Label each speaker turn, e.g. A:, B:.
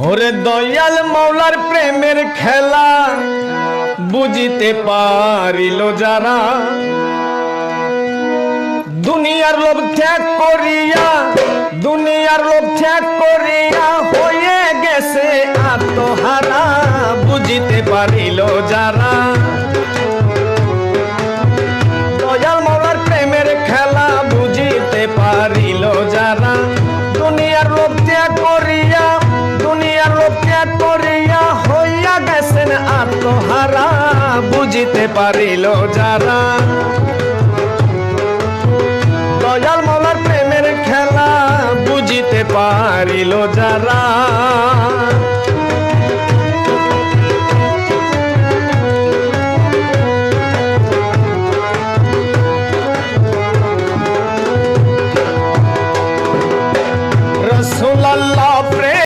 A: ওরে দয়াল মাওলার প্রেমের খেলা বুঝিতে পারিল যারা, দুনিয়ার লোভ ত্যাগ করিয়া, দুনিয়ার লোভ ত্যাগ করিয়া হয়ে গেছে আত্মহারা, বুঝিতে পারিল যারা। দয়াল মাওলার প্রেমের খেলা বুঝিতে পারিল যারা, দুনিয়ার লোভ ত্যাগ করিয়া, দুনিয়ার লোভ ত্যাগ করিয়া হইয়া গেছেন আত্মহারা, বুঝিতে পারিল যারা। দয়াল মাওলার প্রেমের খেলা বুঝিতে পারিল যারা।